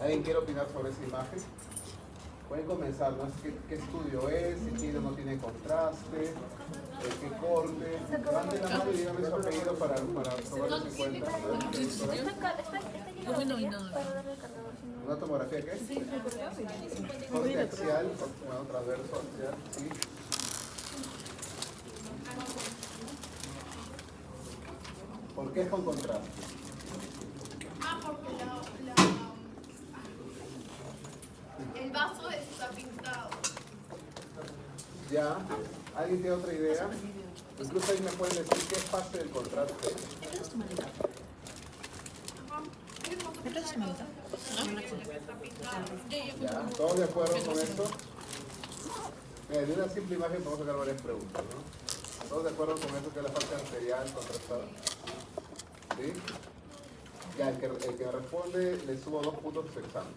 ¿Alguien quiere opinar sobre esa imagen? Pueden comenzar, ¿no? ¿Qué estudio es? Si tiene o no tiene contraste, qué corte. Levanten la mano y díganme su apellido para probar si cuenta. ¿Una tomografía qué? Corte axial, bueno, transverso axial, sí. ¿Por qué es con contraste? Porque el vaso está pintado. Ya. ¿Alguien tiene otra idea? Incluso ahí me pueden decir qué es fase del contraste. Ya. ¿Todos de acuerdo con esto? Mira, de una simple imagen podemos sacar varias preguntas, ¿no? ¿Todos de acuerdo con eso que es la fase arterial contrastada? ¿Sí? Ya, el que responde le subo 2 puntos a su examen.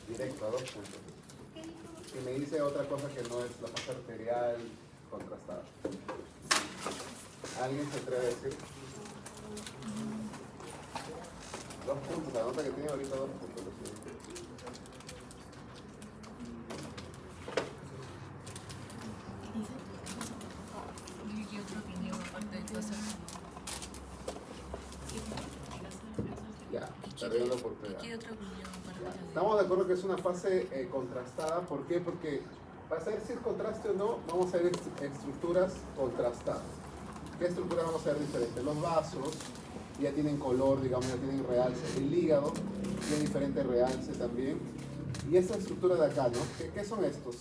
Directo, a 2 puntos. Y me dice otra cosa que no es la fase arterial contrastada. ¿Alguien se atreve a decir? 2 puntos, la nota que tiene ahorita 2 puntos. Ya, perdiendo la oportunidad. Estamos de acuerdo que es una fase contrastada. ¿Por qué? Porque para saber si es contraste o no, vamos a ver estructuras contrastadas. ¿Qué estructuras vamos a ver diferentes? Los vasos ya tienen color, digamos, ya tienen realce. El hígado tiene diferente realce también. Y esta estructura de acá, ¿no? ¿Qué son estos?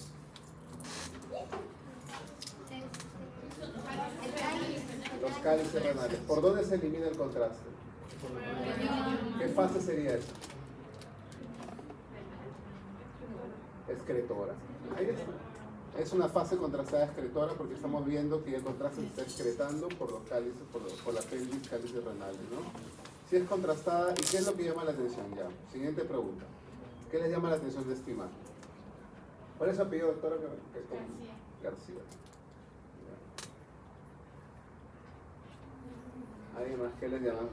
Los cálices renales. ¿Por dónde se elimina el contraste? ¿Qué fase sería esa? Excretora. Ahí está. Es una fase contrastada excretora porque estamos viendo que el contraste se está excretando por los cálices, por la pelvis, cálices renales, ¿no? Si es contrastada, ¿y qué es lo que llama la atención ya? Siguiente pregunta. ¿Qué les llama la atención de esta imagen? ¿Cuál es su apellido, doctora? García. ¿Alguien más? ¿Qué les llaman?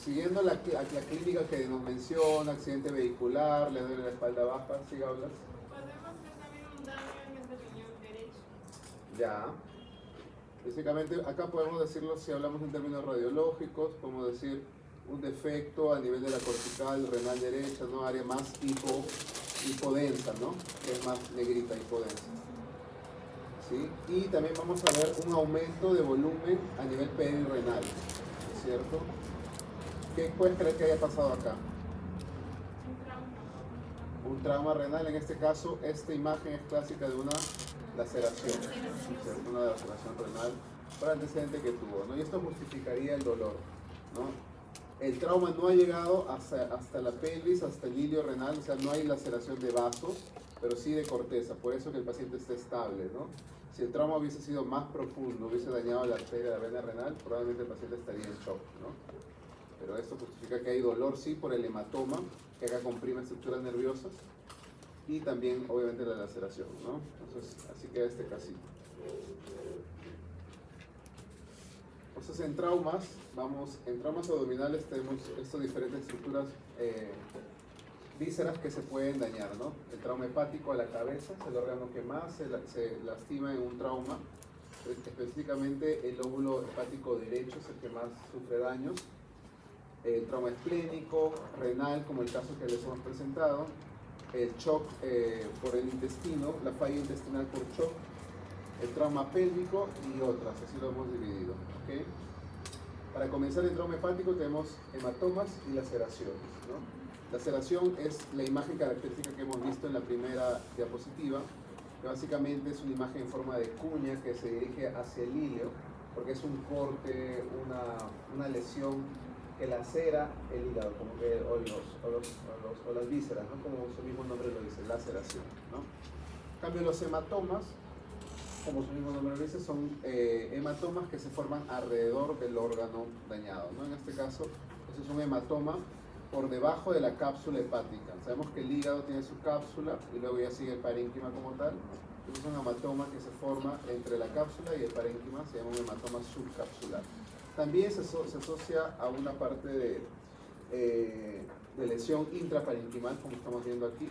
Siguiendo la clínica que nos menciona, accidente vehicular, le duele la espalda baja, ¿sigue hablas? Podemos ver también un daño en el riñón derecho. Ya. Básicamente, acá podemos decirlo si hablamos en términos radiológicos, podemos decir un defecto a nivel de la cortical renal derecha, ¿no? Área más hipodensa, ¿no? Que es más negrita, hipodensa. ¿Sí? Y también vamos a ver un aumento de volumen a nivel perirenal, ¿cierto? ¿Qué puedes creer que haya pasado acá? Un trauma renal. En este caso, esta imagen es clásica de una laceración, ¿cierto? Una laceración renal por el antecedente que tuvo, ¿no? Y esto justificaría el dolor, ¿no? El trauma no ha llegado hasta la pelvis, hasta el hilio renal, o sea, no hay laceración de vasos, pero sí de corteza, por eso que el paciente está estable, ¿no? Si el trauma hubiese sido más profundo, hubiese dañado la arteria de la vena renal, probablemente el paciente estaría en shock, ¿no? Pero esto justifica que hay dolor, sí, por el hematoma, que acá comprime estructuras nerviosas, y también, obviamente, la laceración, ¿no? Entonces, así queda este casito. Entonces, en traumas abdominales tenemos estas diferentes estructuras, vísceras que se pueden dañar, ¿no? El trauma hepático a la cabeza es el órgano que más se lastima en un trauma. Específicamente el lóbulo hepático derecho es el que más sufre daños. El trauma esplénico, renal, como el caso que les hemos presentado. El shock por el intestino, la falla intestinal por shock. El trauma pélvico y otras, así lo hemos dividido, ¿okay? Para comenzar el trauma hepático tenemos hematomas y laceraciones, ¿no? Laceración es la imagen característica que hemos visto en la primera diapositiva, que básicamente es una imagen en forma de cuña que se dirige hacia el hilio, porque es un corte, una lesión que lacera el hígado, como que, o las vísceras, ¿no? Como su mismo nombre lo dice, laceración, ¿no? En cambio, los hematomas, como su mismo nombre lo dice, son hematomas que se forman alrededor del órgano dañado, ¿no? En este caso, eso es un hematoma por debajo de la cápsula hepática. Sabemos que el hígado tiene su cápsula y luego ya sigue el parénquima como tal. Entonces es un hematoma que se forma entre la cápsula y el parénquima, se llama un hematoma subcapsular. También se asocia a una parte de lesión intraparenquimal, como estamos viendo aquí,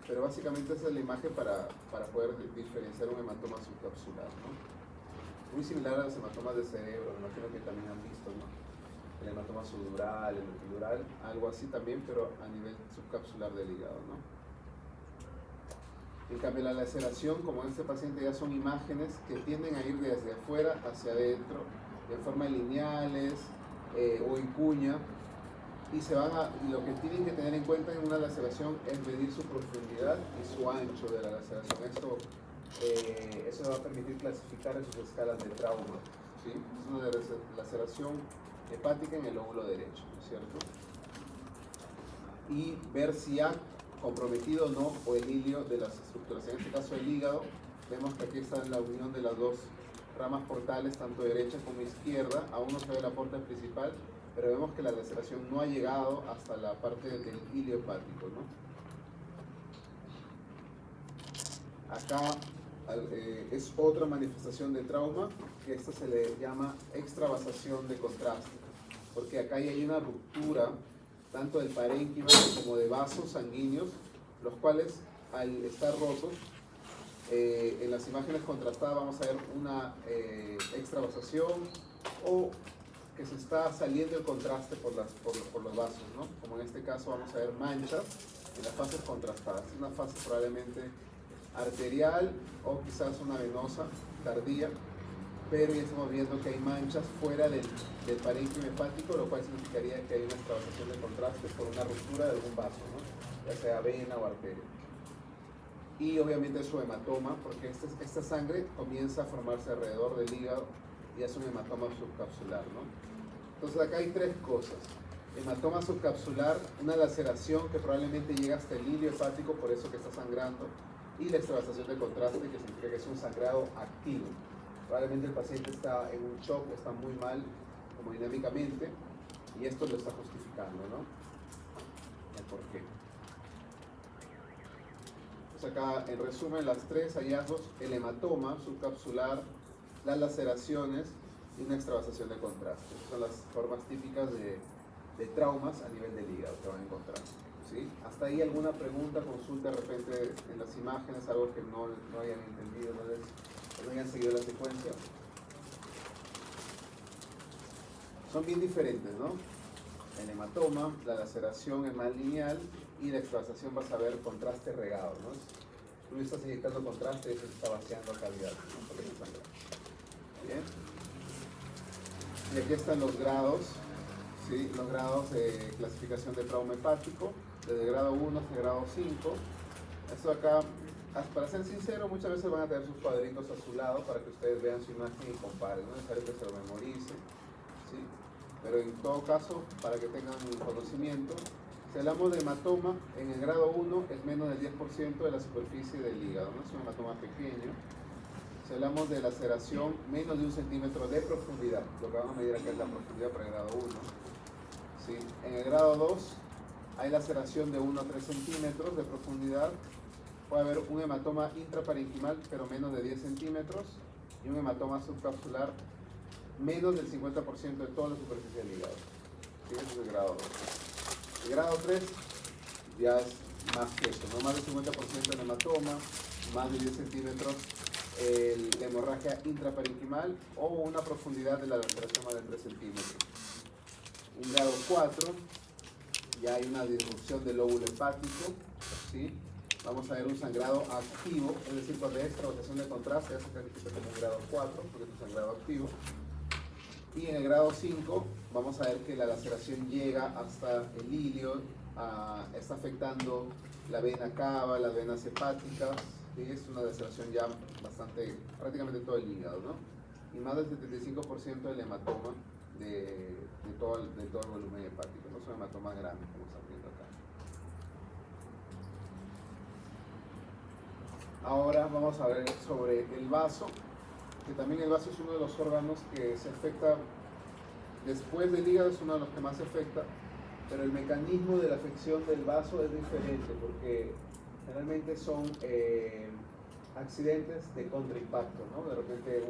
pero básicamente esa es la imagen para poder diferenciar un hematoma subcapsular, ¿no? Muy similar a los hematomas de cerebro, me imagino que también han visto, ¿no? El hematoma subdural, el epidural, algo así también, pero a nivel subcapsular del hígado, ¿no? En cambio, la laceración, como en este paciente, ya son imágenes que tienden a ir desde afuera hacia adentro, de forma lineales o en cuña, y lo que tienen que tener en cuenta en una laceración es medir su profundidad y su ancho de la laceración. Eso va a permitir clasificar en sus escalas de trauma, ¿sí? Es una laceración hepática en el lóbulo derecho, ¿no es cierto? Y ver si ha comprometido o no o el hilio de las estructuras. En este caso el hígado, vemos que aquí está la unión de las dos ramas portales, tanto derecha como izquierda. Aún no se ve la porta principal, pero vemos que la laceración no ha llegado hasta la parte del hilio hepático, ¿no? Acá es otra manifestación de trauma, que esta se le llama extravasación de contraste, porque acá hay una ruptura tanto del parénquima como de vasos sanguíneos, los cuales al estar rotos, en las imágenes contrastadas vamos a ver una extravasación o que se está saliendo el contraste por los vasos, ¿no? Como en este caso vamos a ver manchas en las fases contrastadas. Es una fase probablemente arterial o quizás una venosa tardía, pero ya estamos viendo que hay manchas fuera del parénquima hepático, lo cual significaría que hay una extravasación de contraste por una ruptura de algún vaso, ¿no? Ya sea vena o arteria. Y obviamente su hematoma, porque esta sangre comienza a formarse alrededor del hígado y es un hematoma subcapsular, ¿no? Entonces acá hay tres cosas. Hematoma subcapsular, una laceración que probablemente llega hasta el hilio hepático, por eso que está sangrando, y la extravasación de contraste, que significa que es un sangrado activo. Probablemente el paciente está en un shock, está muy mal hemodinámicamente, y esto lo está justificando, ¿no? El por qué. Pues acá, en resumen, las tres hallazgos: el hematoma subcapsular, las laceraciones y una extravasación de contraste. Son las formas típicas de traumas a nivel del hígado que van a encontrar, ¿sí? ¿Hasta ahí alguna pregunta, consulta de repente en las imágenes, algo que no hayan entendido, no hayan seguido la secuencia? Son bien diferentes, ¿no? El hematoma, la laceración es más lineal y la extravasación vas a ver contraste regado, ¿no? Tú le estás inyectando contraste y se está vaciando a cavidad, ¿no? Porque se sangra. Bien. Y aquí están los grados, ¿sí? Los grados de clasificación de trauma hepático, desde grado 1 hasta grado 5. Esto acá, para ser sincero, muchas veces van a tener sus cuadritos a su lado para que ustedes vean su imagen y comparen. No es necesario que se lo memoricen, ¿sí? Pero en todo caso, para que tengan conocimiento, si hablamos de hematoma, en el grado 1 es menos del 10% de la superficie del hígado, ¿no? Es un hematoma pequeño. Si hablamos de laceración, menos de 1 centímetro de profundidad, lo que vamos a medir acá es la profundidad para el grado 1. ¿Sí? En el grado 2 hay laceración de 1 a 3 centímetros de profundidad. Puede haber un hematoma intraparenquimal, pero menos de 10 centímetros, y un hematoma subcapsular menos del 50% de toda la superficie del hígado. ¿Sí? Ese es el grado 2. El grado 3 ya es más que eso, ¿no? Más del 50% en hematoma, más de 10 centímetros la hemorragia intraparenquimal o una profundidad de la laceración más de 3 centímetros. En grado 4 ya hay una disrupción del lóbulo hepático, ¿sí? Vamos a ver un sangrado activo, es decir, cuando hay extravasación de contraste, eso se califica como un grado 4, porque es un sangrado activo. Y en el grado 5 vamos a ver que la laceración llega hasta el hilio, está afectando la vena cava, las venas hepáticas, ¿sí? Es una laceración ya bastante, prácticamente todo el hígado, ¿no? Y más del 75% del hematoma de todo el volumen hepático, no son hematomas grandes como están viendo acá. Ahora vamos a ver sobre el vaso, que también el vaso es uno de los órganos que se afecta después del hígado, es uno de los que más se afecta, pero el mecanismo de la afección del vaso es diferente porque generalmente son accidentes de contraimpacto, ¿no? De repente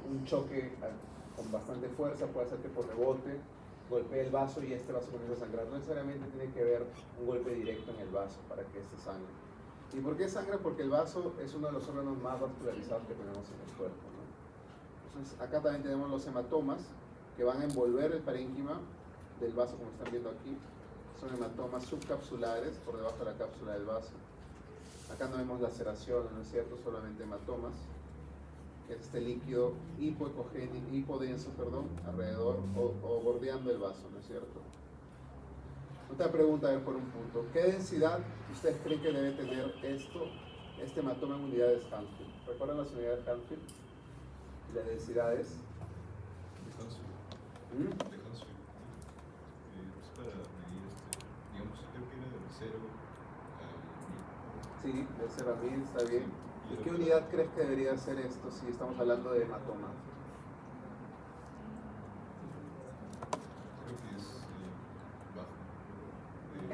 un choque con bastante fuerza puede ser que por rebote golpee el vaso y este vaso comienza a sangrar. No necesariamente tiene que haber un golpe directo en el vaso para que este sangre. ¿Y por qué sangra? Porque el vaso es uno de los órganos más vascularizados que tenemos en el cuerpo, ¿no? Entonces, acá también tenemos los hematomas que van a envolver el parénquima del vaso, como están viendo aquí. Son hematomas subcapsulares por debajo de la cápsula del vaso. Acá no vemos laceración, ¿no es cierto? Solamente hematomas. Es este líquido hipodenso, alrededor o bordeando el vaso, ¿no es cierto? Otra pregunta, a ver, por un punto. ¿Qué densidad ustedes creen que debe tener este hematoma en unidades Hansfield? ¿Recuerdan las unidades Hansfield? ¿Y las densidades? De Hansfield. ¿Mm? De Hansfield. Es para medir, digamos, creo que era de 0 a 1000. Sí, de 0 a 1000 está bien. ¿Y qué unidad crees que debería ser esto si estamos hablando de hematoma? Creo que es bajo.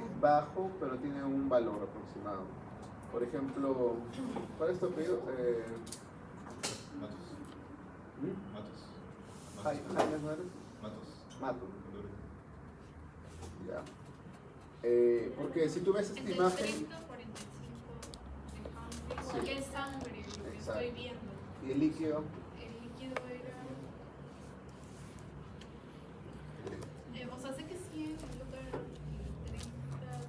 Es bajo, pero tiene un valor aproximado. Por ejemplo, ¿cuál es tu apellido? Matos. ¿Mm? Matos. Jaime, ¿no eres? Matos. Mato. Colores. Ya. Porque si tú ves esta Entre imagen 30 y 45 de Hansfield, Sí. porque es sangre lo que Exacto. estoy viendo. y el líquido, El líquido era. O sea, sé que 100, el otro era 30,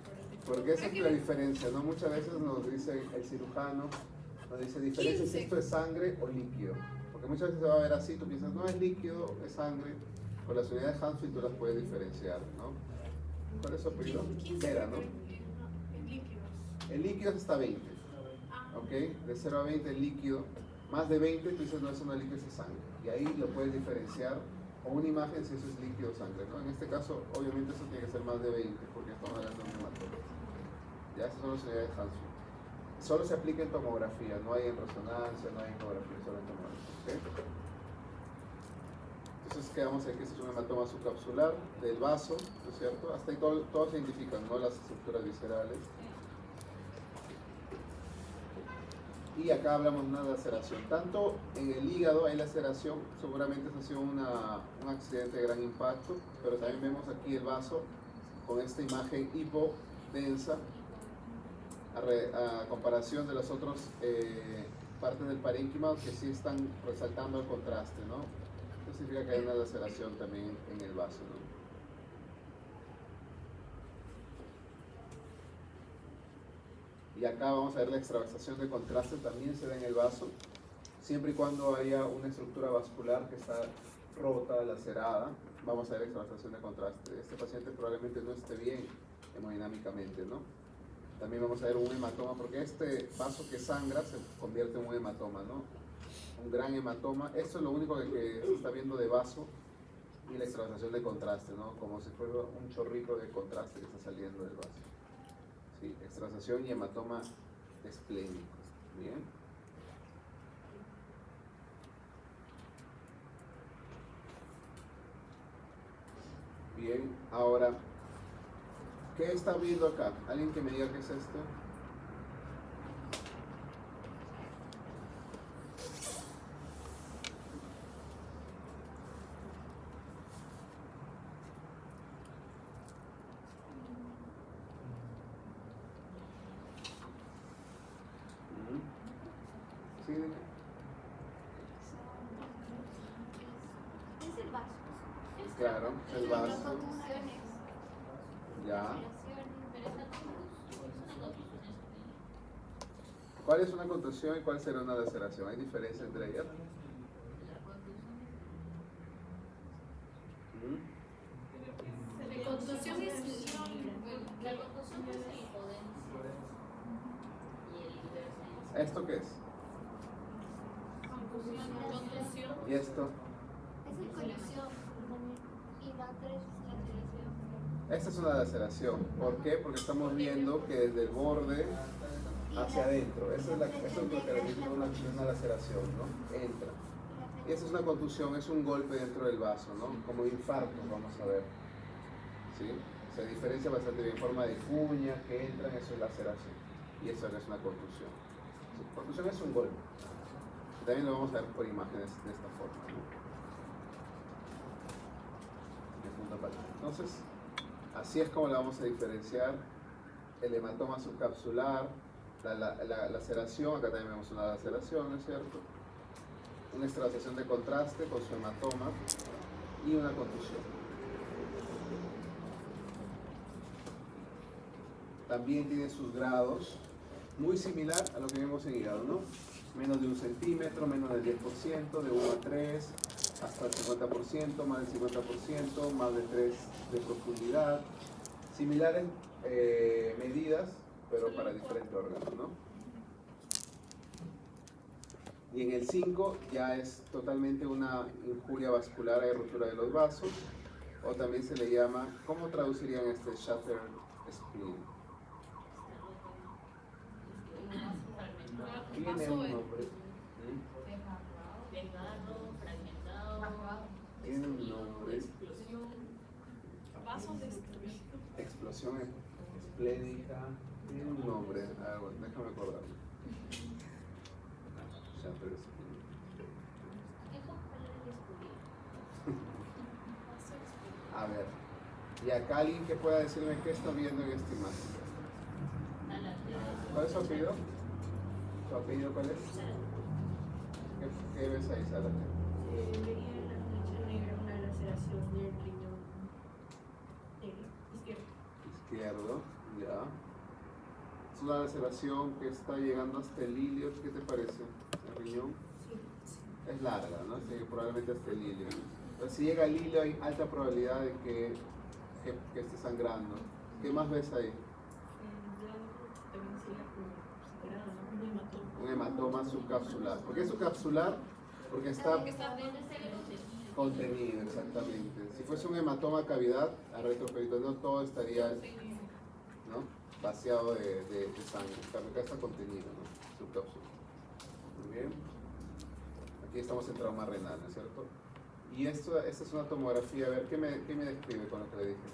45. porque esa Creo es que la era- diferencia, ¿no? Muchas veces nos dice el cirujano, nos dice diferencia si 15. esto es sangre o líquido. Porque muchas veces se va a ver así, tú piensas, no es líquido, es sangre. Con las unidades Hansfield tú las puedes diferenciar, ¿no? ¿Cuál es su apellido? 15, Vera, ¿no? el líquido. El líquido es hasta 20, Ah, ¿ok? De 0 a 20 el líquido. Más de 20 tú dices, no, eso no es líquido, eso es sangre. Y ahí lo puedes diferenciar o una imagen si eso es líquido o sangre, ¿no? En este caso, obviamente eso tiene que ser más de 20 porque estamos hablando de un hematoma. Ya esas son las unidades Hansfield. Solo se aplica en tomografía, no hay en resonancia, no hay en ecografía, solo en tomografía, ¿ok? Entonces quedamos aquí, este es un hematoma subcapsular del vaso, ¿no es cierto? Hasta ahí todo se identifican, ¿no? Las estructuras viscerales. Y acá hablamos de una laceración. Tanto en el hígado hay laceración, seguramente eso ha sido un accidente de gran impacto, pero también vemos aquí el vaso con esta imagen hipodensa a comparación de las otras partes del parénquima que sí están resaltando el contraste, ¿no? Esto significa que hay una laceración también en el vaso, ¿no? Y acá vamos a ver la extravasación de contraste, también se da en el vaso, siempre y cuando haya una estructura vascular que está rota, lacerada, vamos a ver extravasación de contraste. Este paciente probablemente no esté bien hemodinámicamente, ¿no? También vamos a ver un hematoma, porque este vaso que sangra se convierte en un hematoma, ¿no? Un gran hematoma. Esto es lo único que se está viendo de vaso y la extravasación de contraste, ¿no? Como si fuera un chorrito de contraste que está saliendo del vaso. Sí, extravasación y hematoma esplénico. Bien. Bien, ahora, ¿qué está viendo acá? ¿Alguien que me diga qué es esto? Sí, dime. Es el vaso. Claro, es el vaso. Contusiones. Ya. Pero esta ¿Cuál es una contusión y cuál será una laceración? ¿Hay diferencia entre ellas? La contusión es lesión. la contusión es el hipodenso. Y el hipertenso. ¿Esto qué es? Contusión. ¿Y esto? Es el colisión. Y la 3 es la colisión. Esta es una laceración. ¿Por qué? Porque estamos viendo que desde el borde hacia adentro. Eso es lo que caracteriza una laceración, ¿no? Entra. Y esa es una contusión, es un golpe dentro del vaso, ¿no? Como infarto, vamos a ver. ¿Sí? Se diferencia bastante bien. Forma de cuña que entran, eso es laceración. Y eso no es una contusión. Sí, contusión es un golpe. También lo vamos a ver por imágenes de esta forma, ¿no? Es un hepática. Entonces, así es como la vamos a diferenciar. El hematoma subcapsular, la laceración, acá también vemos una laceración, ¿no es cierto? Una extravasación de contraste con su hematoma y una contusión. También tiene sus grados, muy similar a lo que vemos en hígado, ¿no? Menos de 1 centímetro, menos del 10%, de 1 a 3, hasta el 50%, más del 50%, más de 3 de profundidad. Similares medidas, pero para diferentes órganos, ¿no? Y en el 5 ya es totalmente una injuria vascular, hay ruptura de los vasos, o también se le llama, ¿cómo traducirían este shattered spleen? Tiene un nombre. Tiene un nombre. Vasos destruidos. Explosión esplénica. Tiene un nombre. Ah, bueno, déjame acordarme. Shattered spleen. A ver. Y acá alguien que pueda decirme qué está viendo en esta imagen. ¿Cuál es su apellido? ¿Su apellido cuál es? ¿Qué ves ahí, Sara? Veía en la flecha negra una laceración del riñón izquierdo. Izquierdo, ya. Es una laceración que está llegando hasta el ilio. ¿Qué te parece? El riñón Sí. es larga, ¿no? Así que probablemente hasta el ilio. Entonces, si llega al ilio hay alta probabilidad de que esté sangrando. ¿Qué más ves ahí? También sería como separado, ¿no? Un hematoma. Un hematoma subcapsular. ¿Por qué subcapsular? Porque está Porque está dentro contenido, exactamente. Si fuese un hematoma cavidad, al retroperitoneo todo estaría, ¿no?, vaciado de sangre. En cambio, acá está contenido, ¿no? Subcapsular. Muy bien. Aquí estamos en trauma renal, ¿no es cierto? Y esta es una tomografía. A ver, ¿qué me describe con lo que le dije?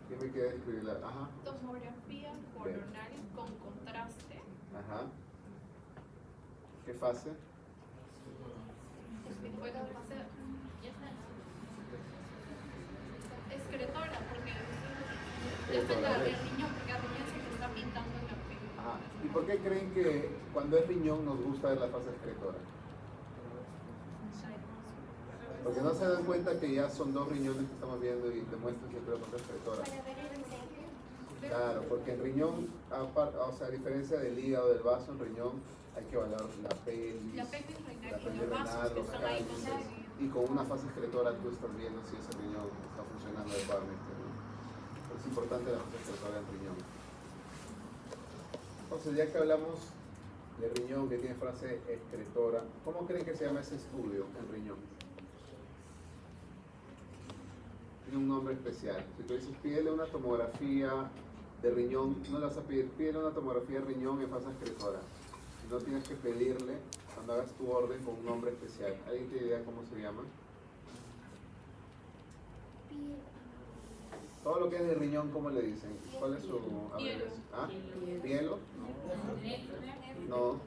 ¿Qué me queda describirla? Ajá. tomografía coronal con contraste. Ajá. ¿Qué fase? Puede ser excretora, porque esta es la del riñón, porque el riñón se le está pintando en la piel. Ajá. ¿Y por qué creen que cuando es riñón nos gusta ver la fase excretora? Porque no se dan cuenta que ya son 2 riñones que estamos viendo y demuestran siempre la fase excretora. Claro, porque en riñón, o sea, a diferencia del hígado, del vaso, en riñón hay que evaluar la pelvis, La pelvis renal la y pelvis los vasos renal, que los están ahí cálices, contenidos. y con una fase excretora tú estás viendo si ese riñón está funcionando adecuadamente, ¿no? Es importante la fase excretora en riñón. Entonces, ya que hablamos de riñón que tiene fase excretora, ¿cómo creen que se llama ese estudio en riñón? Tiene un nombre especial. Si tú dices, pídele una tomografía de riñón, no le vas a pedir, pídele una tomografía de riñón en fase excretora. No tienes que pedirle cuando hagas tu orden con un nombre especial. ¿Alguien tiene idea cómo se llama? Todo lo que es de riñón, ¿cómo le dicen? ¿Cuál es su abreviación? ¿Ah? ¿Pielo? No.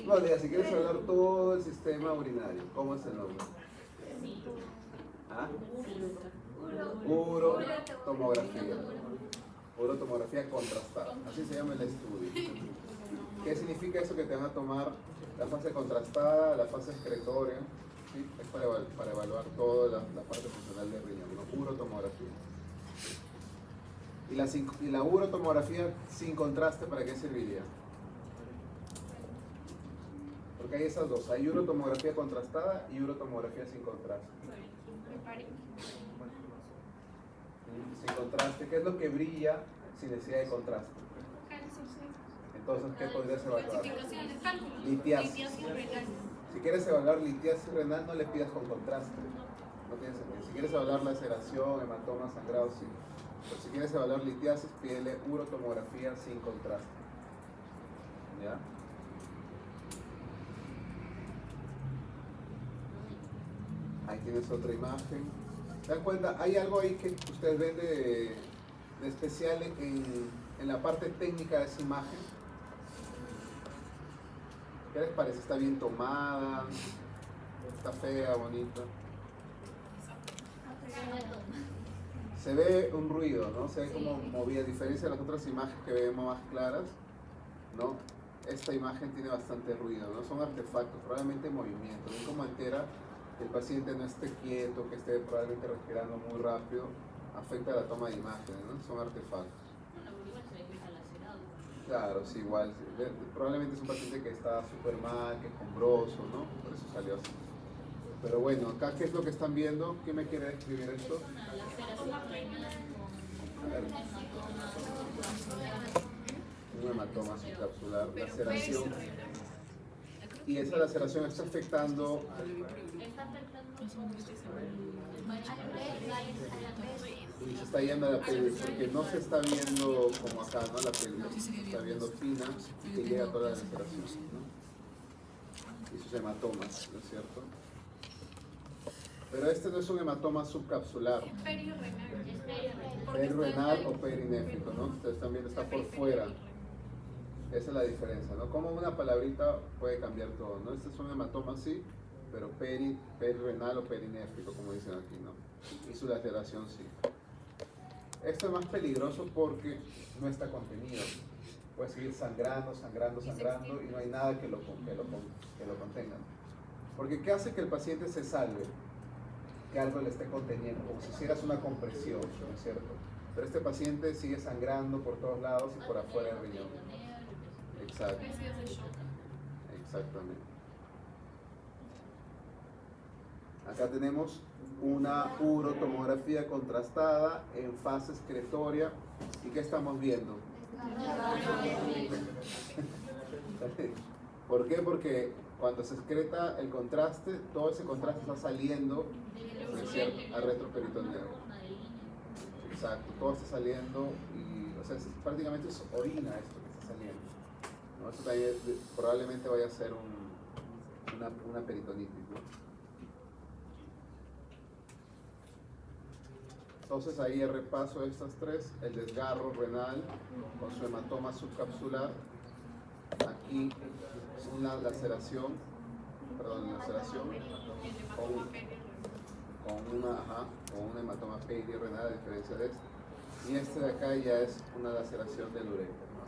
No, diga, si quieres hablar todo el sistema urinario, ¿cómo es el nombre? ¿Ah? Urotomografía. Urotomografía contrastada. Así se llama el estudio. ¿Qué significa eso? Que te van a tomar la fase contrastada, la fase excretoria, ¿sí? Es para evaluar toda la parte funcional del riñón, ¿no? Urotomografía. Y la urotomografía sin contraste, ¿para qué serviría? Porque hay esas dos, hay urotomografía contrastada y urotomografía sin contraste. Sin contraste, ¿qué es lo que brilla sin necesidad de contraste? Entonces, ¿qué podrías evaluar? Calcificación de cálculos. Litiasis. Renal. Si quieres evaluar litiasis renal, no le pidas con contraste. No tiene sentido. Si quieres evaluar laceración, hematoma, sangrado, sí. Pero si quieres evaluar litiasis, pídele urotomografía sin contraste. ¿Ya? Ahí tienes otra imagen. ¿Se dan cuenta? Hay algo ahí que ustedes ven de especial en la parte técnica de esa imagen. ¿Qué les parece? ¿Está bien tomada? está fea, bonita. Hematoma. Se ve un ruido, ¿no? Se ve como movida, a diferencia de las otras imágenes que vemos más claras, ¿no? Esta imagen tiene bastante ruido, ¿no? Son artefactos, probablemente en movimiento. Ven cómo altera que el paciente no esté quieto, que esté probablemente respirando muy rápido, afecta la toma de imágenes, ¿no? Son artefactos. Bueno, pero igual se ve que está lacerado. Claro, sí, igual. Probablemente es un paciente que está súper mal, que es combroso, ¿no? Por eso salió así. Pero bueno, acá, ¿qué es lo que están viendo? ¿Qué me quiere describir esto? Una laceración renal A ver, con hematoma. un hematoma subcapsular, Pero laceración. pésimo. Y esa laceración está afectando, Está afectando y se está yendo a la pelvis, porque no se está viendo como acá, ¿no? La pelvis, se está viendo fina y que llega a toda la laceración, ¿no? Y sus hematomas, ¿no es cierto? Pero este no es un hematoma subcapsular, Perirrenal. perirenal o perinéfrico, ¿no? Ustedes están viendo, está por fuera. Esa es la diferencia, ¿no? Como una palabrita puede cambiar todo, ¿no? Este es un hematoma sí, pero perirenal o perinéfrico, como dicen aquí, ¿no? Y su laceración sí. Esto es más peligroso porque no está contenido. Puede seguir sangrando y no hay nada que lo contenga. Porque ¿qué hace que el paciente se salve? Que algo le esté conteniendo, como si hicieras una compresión, ¿no es cierto? Pero este paciente sigue sangrando por todos lados y por afuera del riñón. Exacto, Especies de shock. exactamente. Acá tenemos una urotomografía contrastada en fase excretoria. ¿Y qué estamos viendo? ¿Por qué? Porque cuando se excreta el contraste, todo ese contraste está saliendo, ¿no es cierto?, al retroperitoneo. Exacto, todo está saliendo y, o sea, prácticamente es orina esto que está saliendo, ¿no? Esto también probablemente vaya a ser una peritonitis, ¿no? Entonces ahí el repaso de estas tres: el desgarro renal con su hematoma subcapsular, aquí una laceración con un hematoma perirenal, a diferencia de este, y este de acá ya es una laceración del uréter, ¿no?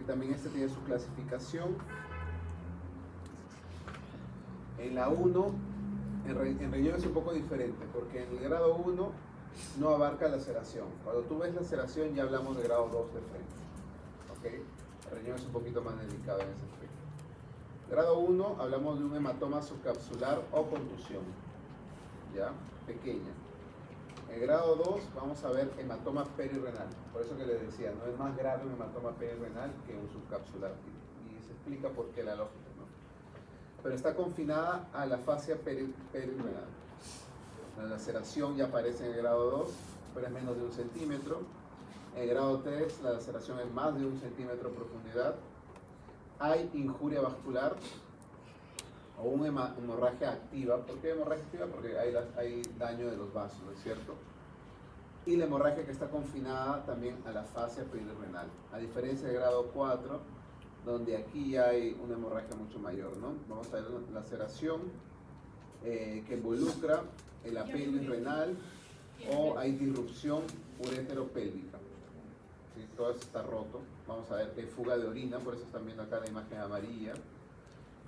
Y también este tiene su clasificación. En la 1, en riñón es un poco diferente, porque en el grado 1 no abarca laceración. Cuando tú ves laceración ya hablamos de grado 2 de frente, ¿ok? El riñón es un poquito más delicado en ese aspecto. Grado 1 hablamos de un hematoma subcapsular o contusión, ¿ya? Pequeña. En grado 2 vamos a ver hematoma perirenal. Por eso que les decía, no es más grave un hematoma perirenal que un subcapsular. Y se explica por qué la lógica, ¿no? Pero está confinada a la fascia perirenal. La laceración ya aparece en el grado 2, pero es menos de 1 centímetro. En el grado 3 la laceración es más de 1 centímetro de profundidad. Hay injuria vascular o una hemorragia activa. ¿Por qué hemorragia activa? Porque hay daño de los vasos, ¿no es cierto? Y la hemorragia que está confinada también a la fascia perirenal, a diferencia del grado 4, donde aquí ya hay una hemorragia mucho mayor, ¿no? Vamos a ver la laceración que involucra la pelvis renal, o hay disrupción ureteropélvica. ¿Sí? Todo esto está roto. Vamos a ver que hay fuga de orina, por eso están viendo acá la imagen amarilla.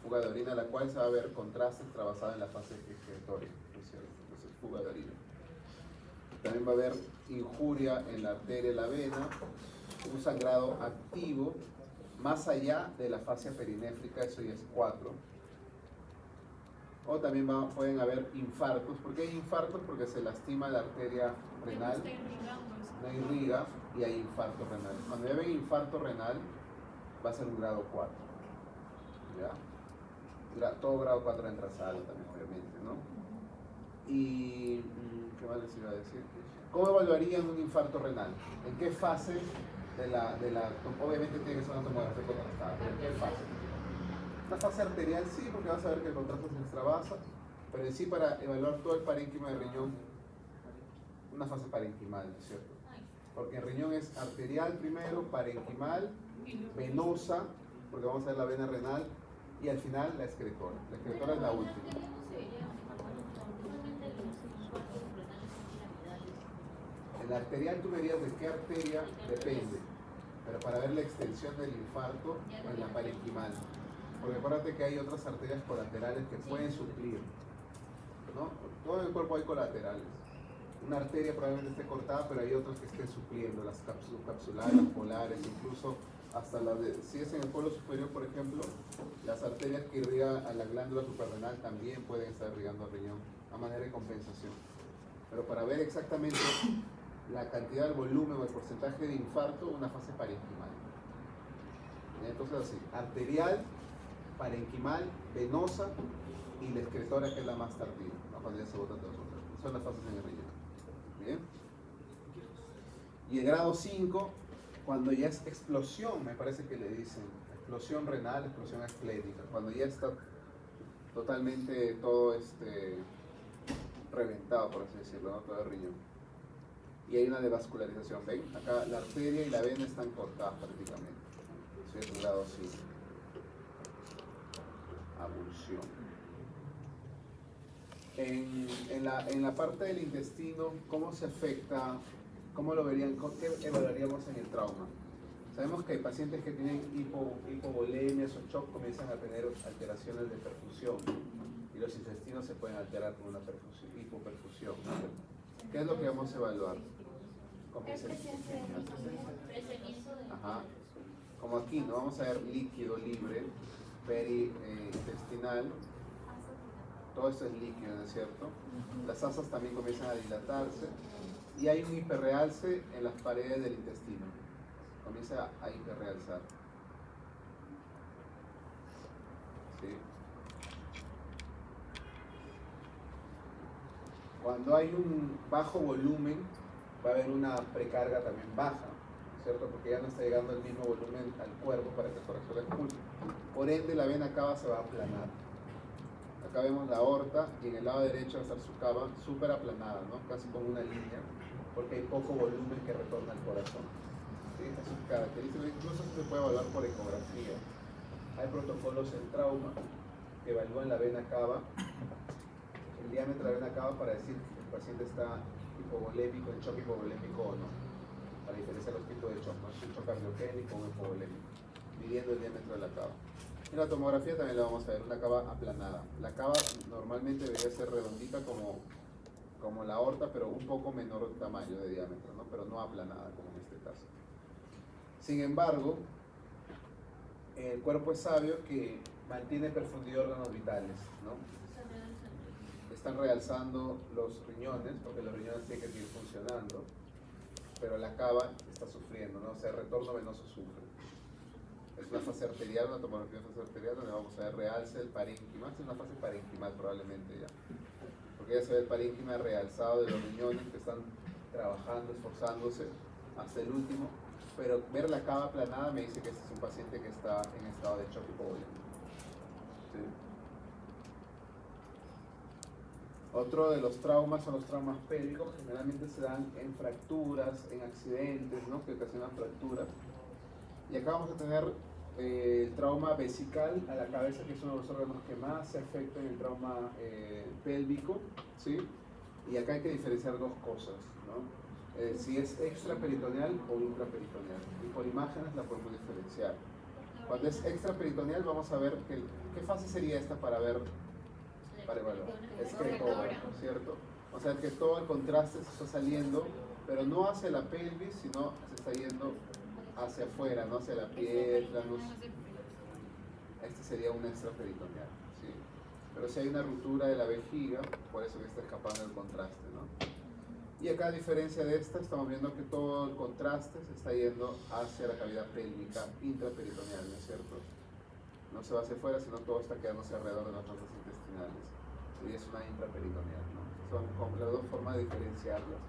Fuga de orina, la cual se va a ver contraste extravasado en la fase excretoria, ¿no es cierto? Entonces, fuga de orina. También va a haber injuria en la arteria y la vena, un sangrado activo más allá de la fascia perinéfrica, eso ya es 4. O también pueden haber infartos. ¿Por qué hay infartos? Porque se lastima la arteria renal, no irriga y hay infarto renal. Cuando ya ven infarto renal, va a ser un grado 4. ¿Ya? Todo grado 4 entra a sala también, obviamente, ¿no? Y, ¿qué más les iba a decir? ¿Cómo evaluarían un infarto renal? ¿En qué fase obviamente tiene que ser una tomografía contrastada, pero en qué fase? Una fase arterial sí, porque vas a ver que el contraste se extravasa, pero en sí para evaluar todo el parénquima del riñón, una fase parenquimal, ¿no es cierto? Porque el riñón es arterial primero, parenquimal, venosa, porque vamos a ver la vena renal, y al final la excretora. La excretora es la última. En la arterial tú verías de qué arteria depende, pero para ver la extensión del infarto en la parenquimal. Porque acuérdate que hay otras arterias colaterales que pueden suplir, ¿no? Todo en el cuerpo hay colaterales. Una arteria probablemente esté cortada, pero hay otras que estén supliendo, las subcapsulares, las polares, incluso hasta las de, si es en el polo superior, por ejemplo, las arterias que irrigan a la glándula suprarrenal también pueden estar irrigando al riñón a manera de compensación. Pero para ver exactamente la cantidad, el volumen o el porcentaje de infarto, una fase parenquimal. Entonces así, arterial, parenquimal, venosa y la excretora, que es la más tardía, ¿no? Cuando ya se botan todas las otras. Son las fases en el riñón. Bien. Y el grado 5, cuando ya es explosión, me parece que le dicen, explosión renal, explosión esclética, cuando ya está totalmente todo reventado, por así decirlo, ¿no? Todo el riñón. Y hay una devascularización, ¿ven? Acá la arteria y la vena están cortadas prácticamente. Eso es el grado 5. Abulsión. En la parte del intestino, ¿cómo se afecta? ¿Cómo lo verían? ¿Qué evaluaríamos en el trauma? Sabemos que hay pacientes que tienen hipovolemias o shock comienzan a tener alteraciones de perfusión y los intestinos se pueden alterar con una hipoperfusión. ¿Qué es lo que vamos a evaluar? Ajá. Como aquí, ¿no? Vamos a ver líquido libre, intestinal. Todo esto es líquido, ¿no es cierto? Las asas también comienzan a dilatarse y hay un hiperrealce en las paredes del intestino. Comienza a hiperrealzar. ¿Sí? Cuando hay un bajo volumen, va a haber una precarga también baja, ¿cierto? Porque ya no está llegando el mismo volumen al cuerpo para que el corazón la expulse. Por ende, la vena cava se va a aplanar. Acá vemos la aorta y en el lado derecho va a estar su cava súper aplanada, ¿no? Casi como una línea, porque hay poco volumen que retorna al corazón. ¿Sí? Eso es característico, incluso se puede evaluar por ecografía. Hay protocolos en trauma que evalúan la vena cava, el diámetro de la vena cava, para decir si el paciente está hipovolémico, en shock hipovolémico o no, para diferenciar los tipos de shock, ¿no? Un shock cardioquémico o un hipovolémico, midiendo el diámetro de la cava. En la tomografía también la vamos a ver, una cava aplanada. La cava normalmente debería ser redondita como la aorta, pero un poco menor tamaño de diámetro, ¿no? Pero no aplanada como en este caso. Sin embargo, el cuerpo es sabio que mantiene perfundido órganos vitales, ¿no? Están realzando los riñones, porque los riñones tienen que seguir funcionando, pero la cava está sufriendo, ¿no? O sea, el retorno venoso sufre. Es una fase arterial, una tomografía de fase arterial, donde vamos a ver realce el parénquima. Es una fase parénquimal probablemente ya, porque ya se ve el parénquima realzado de los riñones que están trabajando, esforzándose hasta el último, pero ver la cava aplanada me dice que este es un paciente que está en estado de shock hipovolémico. ¿Sí? Otro de los traumas son los traumas pélvicos. Generalmente se dan en fracturas, en accidentes, ¿no? Que ocasionan fracturas. Y acá vamos a tener el trauma vesical a la cabeza, que es uno de los órganos que más se afecta en el trauma pélvico, ¿sí? Y acá hay que diferenciar dos cosas, ¿no? Si es extraperitoneal o intraperitoneal. Y por imágenes la podemos diferenciar. Cuando es extraperitoneal vamos a ver qué fase sería esta para ver, para evaluar. Excretora, ¿no es cierto? O sea que todo el contraste se está saliendo, pero no hacia la pelvis, sino se está yendo hacia afuera, no hacia la piel. Este sería un extraperitoneal, ¿sí? Pero si hay una ruptura de la vejiga, por eso que está escapando el contraste, ¿no? Y acá, a diferencia de esta, estamos viendo que todo el contraste se está yendo hacia la cavidad pélvica intraperitoneal, ¿no es cierto? No se va hacia afuera, sino todo está quedándose alrededor de las fosas intestinales. Y es una intraperitoneal, ¿no? Son como las dos formas de diferenciarlas.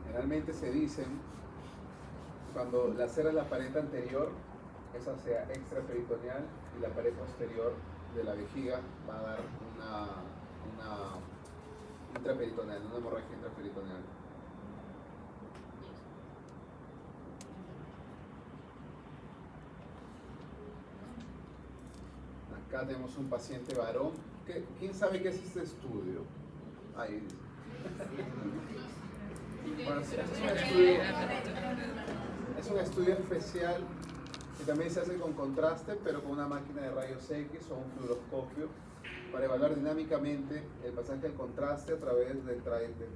Generalmente se dicen, cuando la cera es la pared anterior, esa sea extraperitoneal, y la pared posterior de la vejiga va a dar una intraperitoneal, una hemorragia intraperitoneal. Acá tenemos un paciente varón. ¿Quién sabe qué es este estudio? Ahí dice. Bueno, es un estudio especial que también se hace con contraste, pero con una máquina de rayos X o un fluoroscopio para evaluar dinámicamente el pasaje del contraste a través del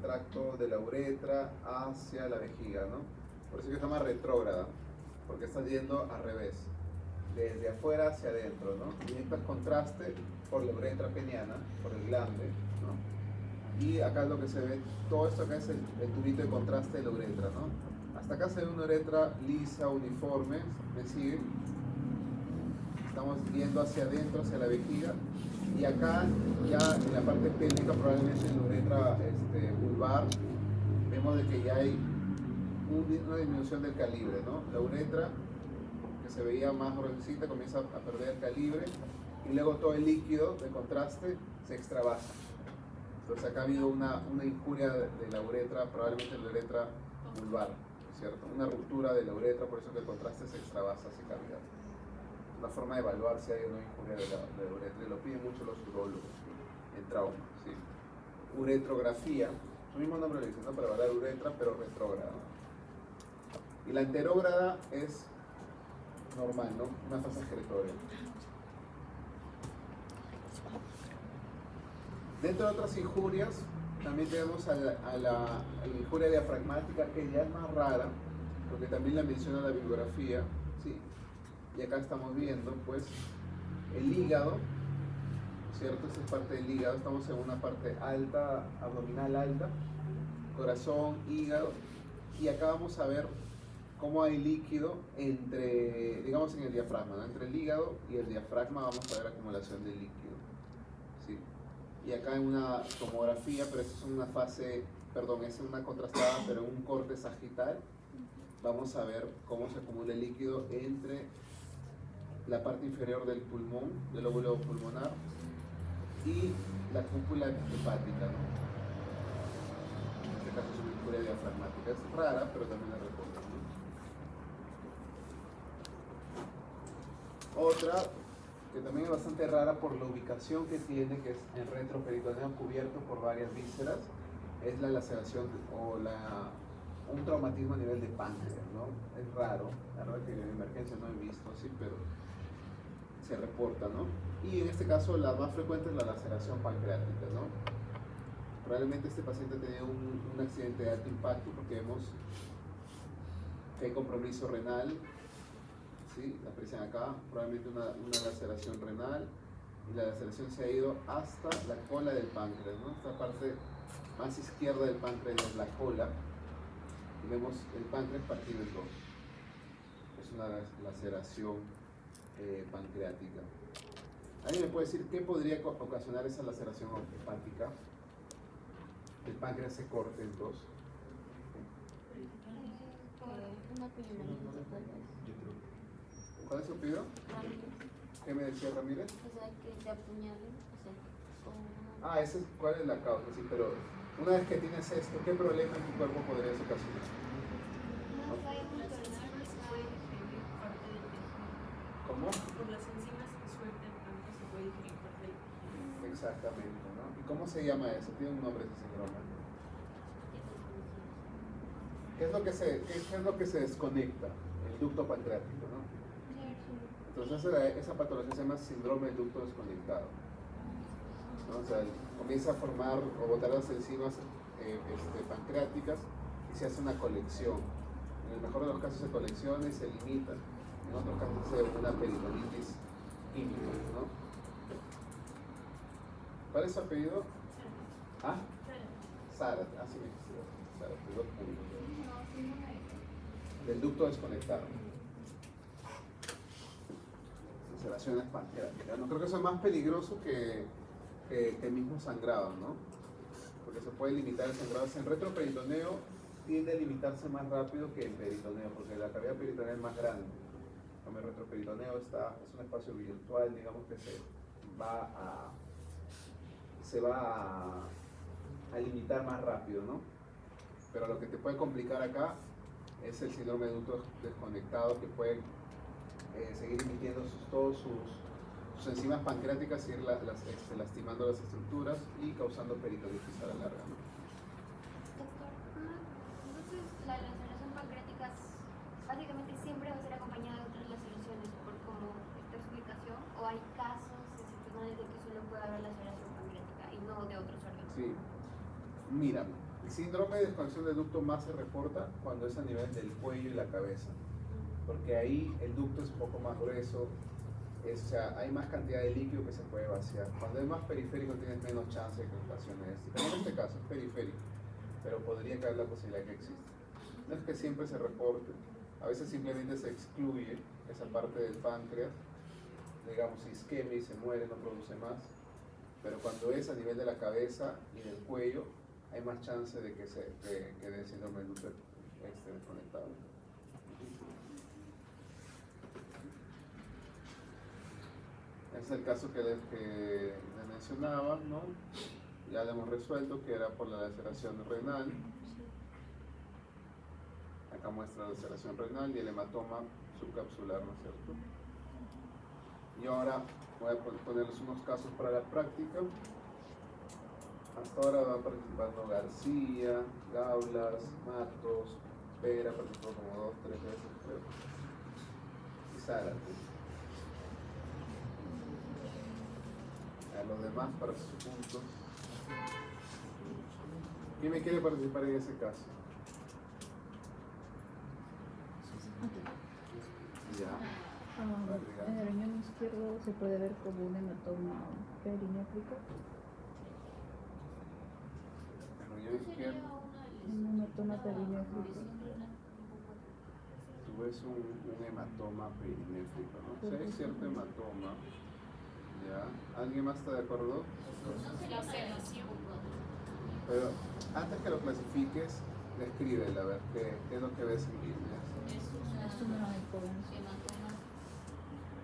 tracto de la uretra hacia la vejiga, ¿no? Por eso que se llama retrógrada, porque está yendo al revés, desde afuera hacia adentro, ¿no? Y necesitas contraste por la uretra peniana, por el glande, ¿no? Y acá lo que se ve, todo esto acá es el tubito de contraste de la uretra, ¿no? Hasta acá se ve una uretra lisa, uniforme, ¿me sigue? Estamos viendo hacia adentro, hacia la vejiga, y acá ya en la parte pélvica, probablemente en la uretra vulvar, vemos de que ya hay una disminución del calibre, ¿no? La uretra, que se veía más gruesita, comienza a perder calibre, y luego todo el líquido de contraste se extravasa. Entonces acá ha habido una injuria de la uretra, probablemente la uretra vulvar, ¿cierto? Una ruptura de la uretra, por eso que el contraste se extravasa hacia cavidad. Una forma de evaluar si hay una injuria de la uretra, y lo piden mucho los urólogos en trauma, ¿sí? Uretrografía, su mismo nombre le dice, ¿no? Para evaluar uretra, pero retrógrada. Y la anterógrada es normal, ¿no? Una fase excretoria. Dentro de otras injurias, también tenemos a la injuria diafragmática, que ya es más rara, porque también la menciona la bibliografía, ¿sí? Y acá estamos viendo, pues, el hígado, ¿cierto? Esta es parte del hígado, estamos en una parte alta, abdominal alta, corazón, hígado, y acá vamos a ver cómo hay líquido entre, digamos, en el diafragma, ¿no? Entre el hígado y el diafragma vamos a ver acumulación de líquido, ¿sí? Y acá en una tomografía, pero esta es una fase, perdón, es una contrastada, pero en un corte sagital, vamos a ver cómo se acumula el líquido entre la parte inferior del pulmón, del lóbulo pulmonar, y la cúpula hepática, ¿no? En este caso es una injuria diafragmática, es rara, pero también la reportan, ¿no? Otra que también es bastante rara por la ubicación que tiene, que es en retroperitoneo cubierto por varias vísceras, es la laceración o un traumatismo a nivel de páncreas, ¿no? Es raro, la verdad que en emergencia no he visto así, pero se reporta, ¿no? Y en este caso la más frecuente es la laceración pancreática, ¿no? Probablemente este paciente ha tenido un accidente de alto impacto, porque vemos que hay compromiso renal, ¿sí? La aprecian acá, probablemente una laceración renal, y la laceración se ha ido hasta la cola del páncreas, ¿no? Esta parte más izquierda del páncreas es la cola, y vemos el páncreas partido en dos. Es una laceración pancreática. ¿Alguien me puede decir qué podría ocasionar esa laceración hepática? El páncreas se corte en dos. Una pulmonía, ¿Cuál es su pedido? ¿Qué me decía Ramírez? O sea, que te apuñalen, o sea, como una... ¿Cuál es la causa? Sí, pero una vez que tienes esto, ¿qué problema en tu cuerpo podrías ocasionar? ¿Cómo? Por las enzimas que sueltan tanto se puede digerir parte del tejido. Exactamente, ¿no? ¿Y cómo se llama eso? Tiene un nombre ese síndrome. ¿Qué es lo que se desconecta? El ducto pancreático, ¿no? Entonces esa patología se llama síndrome del ducto desconectado, ¿no? O sea, comienza a formar o botar las enzimas pancreáticas, y se hace una colección. En el mejor de los casos se colecciona y se limita. En otros casos se hace una peritonitis química, ¿no? ¿Cuál es su apellido? ¿Ah? Sara, así me dijiste. Sara, apellido público. Del ducto desconectado. Laceraciones pancreáticas. No creo que eso es más peligroso que el mismo sangrado, ¿no? Porque se puede limitar el sangrado. En retroperitoneo tiende a limitarse más rápido que el peritoneo, porque la cavidad peritoneal es más grande. Como el retroperitoneo es un espacio virtual, digamos, que se va a limitar más rápido, ¿no? Pero lo que te puede complicar acá es el síndrome de ducto desconectado, que puede seguir emitiendo todos sus enzimas pancreáticas ir lastimando las estructuras y causando peritonitis a la larga, ¿no? Doctor, entonces la laceración pancreática básicamente siempre va a ser acompañada de otras laceraciones por como esta explicación, o hay casos excepcionales de que solo puede haber laceración pancreática y no de otros órganos. Sí. Mira, el síndrome de desconexión del ducto más se reporta cuando es a nivel del cuello y la cabeza, porque ahí el ducto es un poco más grueso, o sea, hay más cantidad de líquido que se puede vaciar. Cuando es más periférico tienes menos chance de que ocasione esto. Pero en este caso es periférico, pero podría caer la posibilidad que existe. No es que siempre se reporte, a veces simplemente se excluye esa parte del páncreas, digamos, si isquemia y se muere, no produce más. Pero cuando es a nivel de la cabeza y del cuello, hay más chance de que se quede síndrome del ducto desconectado. Ese es el caso que les mencionaba, ¿no? Ya lo hemos resuelto, que era por la laceración renal. Acá muestra la laceración renal y el hematoma subcapsular, ¿no es cierto? Y ahora voy a ponerles unos casos para la práctica. Hasta ahora van participando García, Gaulas, Matos, Vera participó como 2, 3 veces, creo. Y Zárate. A los demás para sus puntos. ¿Quién me quiere participar en ese caso? Ya. En el riñón izquierdo se puede ver como un hematoma perinéfrico. El riñón izquierdo. Un hematoma perinéfrico. Tú ves un hematoma perinéfrico, ¿no? O sea, hay cierto hematoma. ¿Ya? ¿Alguien más está de acuerdo? Laceración. Pero antes que lo clasifiques, descríbelo, a ver qué es lo que ves en líneas. Es una hipodensia. Hematoma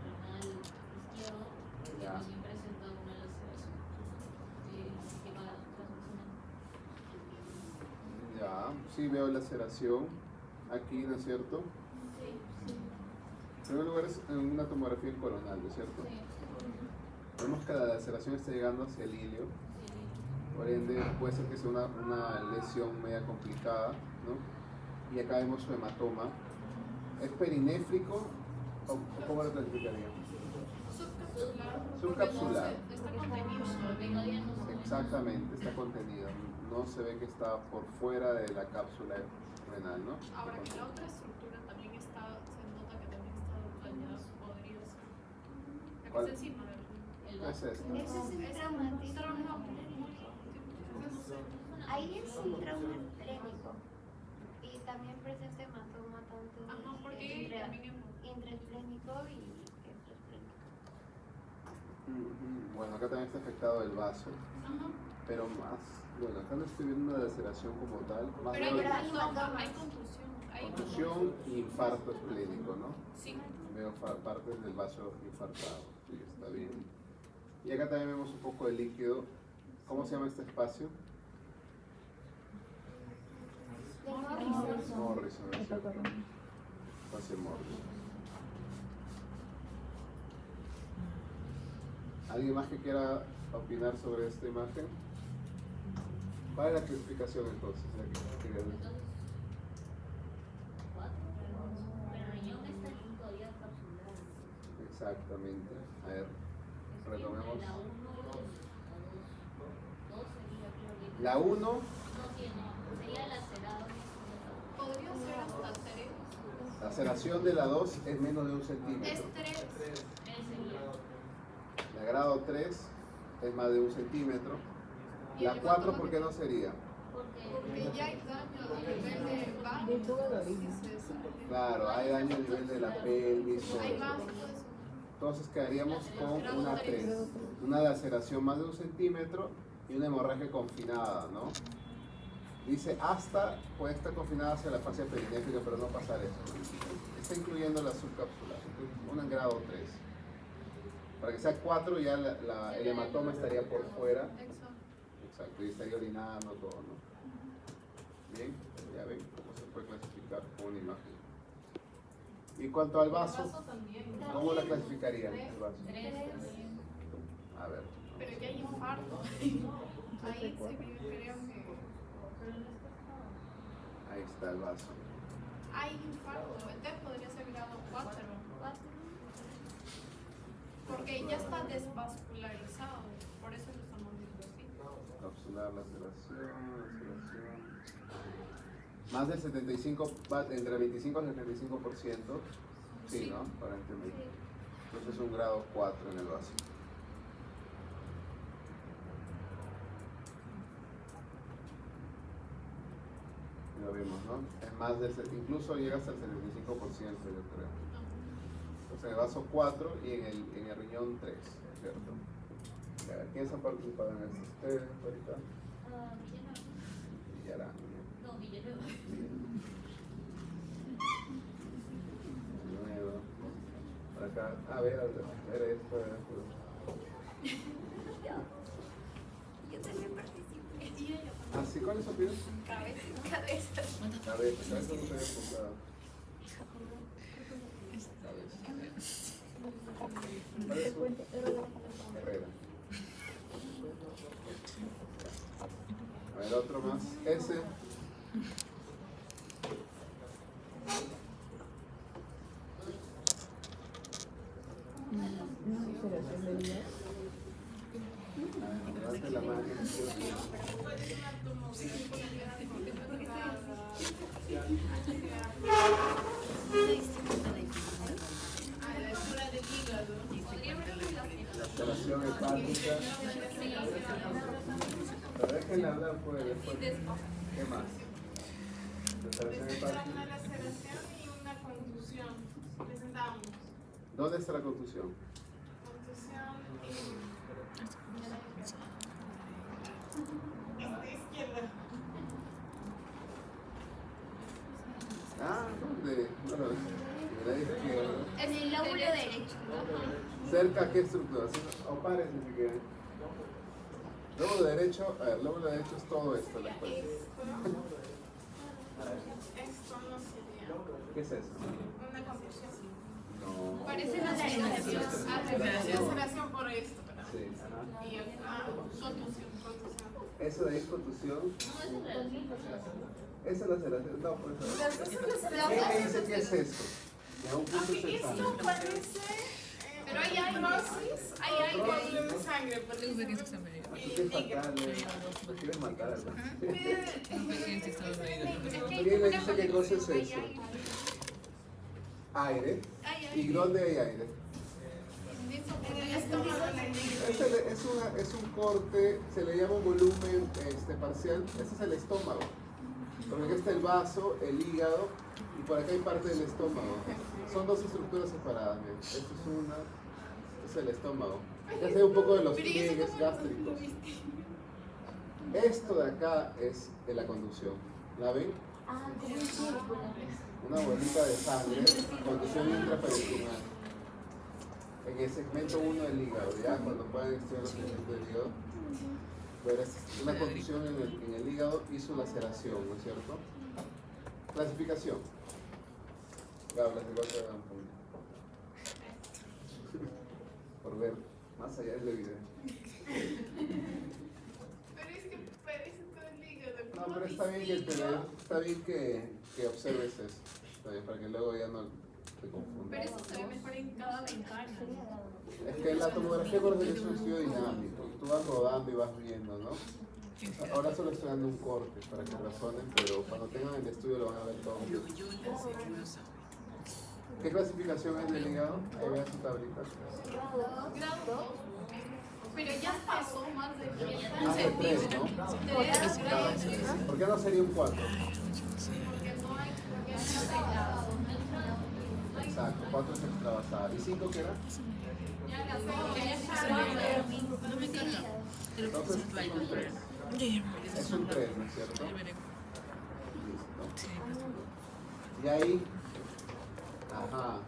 renal izquierdo que Ya. también presenta una laceración que va transversalmente. Ya, sí veo laceración aquí, ¿no es cierto? Sí, En primer lugar es en una tomografía coronal, ¿no es cierto? sí. Vemos que la laceración está llegando hacia el ilio, por ende puede ser que sea una lesión media complicada, ¿no? Y acá vemos su hematoma. ¿Es perinéfrico o cómo lo clasificaríamos? Subcapsular. Subcapsular. Porque no está contenido. Porque todavía no se Exactamente, está contenido. No se ve que está por fuera de la cápsula renal, ¿no? Ahora que la otra estructura también está, se nota que también está dañada, podría ser. La que ¿Cuál? está encima del el ¿Qué es esto? Ese es un Es traumatismo. trauma. Ahí es un trauma esplénico. Y también presenta hematoma tanto Ajá, porque también intraesplénico y extraesplénico. Bueno, acá también está afectado el vaso, Ajá. pero más, bueno, acá no estoy viendo una laceración como tal, más Pero hay bien hematoma, hay contusión. contusión y infarto esplénico, ¿no? Sí. Veo partes del vaso infartado, sí, está bien. Y acá también vemos un poco de líquido. ¿Cómo se llama este espacio? De Morrison. Morrison, ¿no es cierto? Hepatorenal. Espacio Morrison. ¿Alguien más que quiera opinar sobre esta imagen? ¿Cuál es la clasificación entonces? La que quería decir? Entonces, 4. Pero el riñón está todavía capsular. Exactamente. A ver, retomemos. La 1, 2, la 2 sería, creo que. La 1, No, sí, no. Sería lacerado. Podría ser hasta 3. la laceración de la 2 es menos de 1 Es centímetro. 3. 3 sería. La grado 3 es más de 1 centímetro. La 4, ¿por qué no sería? Porque ya hay daño a nivel de vaso. De toda la orina. Claro, hay daño a nivel de la pelvis, todo Hay eso. vaso, todo eso. Entonces quedaríamos con una 3, una laceración más de 1 centímetro y una hemorragia confinada, ¿no? Dice hasta, puede estar confinada hacia la fascia perinéfrica, pero no pasar eso. Está incluyendo la subcapsular, una en grado 3. Para que sea 4 ya el hematoma estaría por fuera. Exacto. Exacto, y estaría orinando todo, ¿no? Bien, ya ven cómo se puede clasificar con una imagen. Y cuanto al vaso, también. ¿cómo la clasificarían el vaso? A ver. Pero ya hay infarto. Ahí sí creo que Ahí está el vaso. hay infarto. Entonces podría ser grado 4. Porque ya está desvascularizado. Por eso lo estamos viendo así. Capsular, laceración. Más del 75, entre 25 y el 75%. Sí, ¿no? Aparentemente. Entonces es un grado 4 en el vaso. Lo vimos, ¿no? Es más del, incluso llega hasta el 75%, yo creo. Entonces en el vaso 4 y en el riñón 3, ¿cierto? A ver, ¿quiénes han participado en esto? ¿Ustedes ahorita? Villarán. No, Villanueva. Nuevo. Por acá, a ver esto. Yo también participé. Ah, sí, ¿cuál es su opinión? Cabeza. Cabeza no se había apuntado. ¿Cuál es su? Herrera. A ver, otro más. Ese. Una ulceración de hígado. Levante la mano. Laceración hepática. Pero déjenle hablar pues después. ¿Qué más? Laceración hepática. Una laceración y una contusión. Presentamos. ¿Dónde está la contusión? Contusión izquierda. Ah, ¿dónde? Bueno, de la izquierda. En el lóbulo derecho. ¿Cerca a qué estructura? O párense si quieren. Lóbulo derecho, a ver, lóbulo derecho es todo esto, la espalda. A ver, Esto no sería ¿qué es eso? una contusión. No. Parece una laceración. Laceración por esto, ¿verdad? Sí, ajá. Y contusión. Eso de ahí es contusión. Esa es la laceración. No, por eso. ¿Qué dice que es esto? Y a un punto es el Esto sangre. parece. Pero hay fibrosis, hay aire de sangre. Aquí es fatal, me quieres matar. ¿Quién le dice qué cosa es eso? Aire. ¿Y dónde hay aire? Es un corte, se le llama un volumen parcial. Ese es el estómago. Porque acá está el vaso, el hígado y por acá hay parte del estómago. Son dos estructuras separadas. Bien. Esto es una, esto es el estómago. Ya sé un poco de los pliegues gástricos. Esto de acá es de la conducción. ¿La ven? Una bolita de sangre, conducción intraperitoneal. En el segmento 1 del hígado, ya cuando puedan estudiar los segmentos del hígado, pero es una contusión en el hígado y su laceración, ¿no es cierto? Clasificación. Hablas de cuatro de por ver más allá del evidente. Pero es que parece todo el hígado. No, pero está bien que observes eso. Está bien, para que luego ya no te confundas. Pero eso se ve mejor en cada ventana. Es que la tomografía acuérdate que es un estudio dinámico. Tú vas rodando y vas viendo, ¿no? Ahora solo estoy dando un corte para que razonen, pero cuando tengan el estudio lo van a ver todo. ¿Qué clasificación es del hígado? Ahí vean su tablita. Grado 2. Pero ya pasó más de 10 Ah, de 3, ¿no? ¿Por qué no sería un 4? Porque no hay extravasado. Exacto, 4 es extravasada. ¿Y 5 qué era? Ya las Entonces es un 3. Es un 3, ¿no es cierto? Listo. Y ahí, ajá.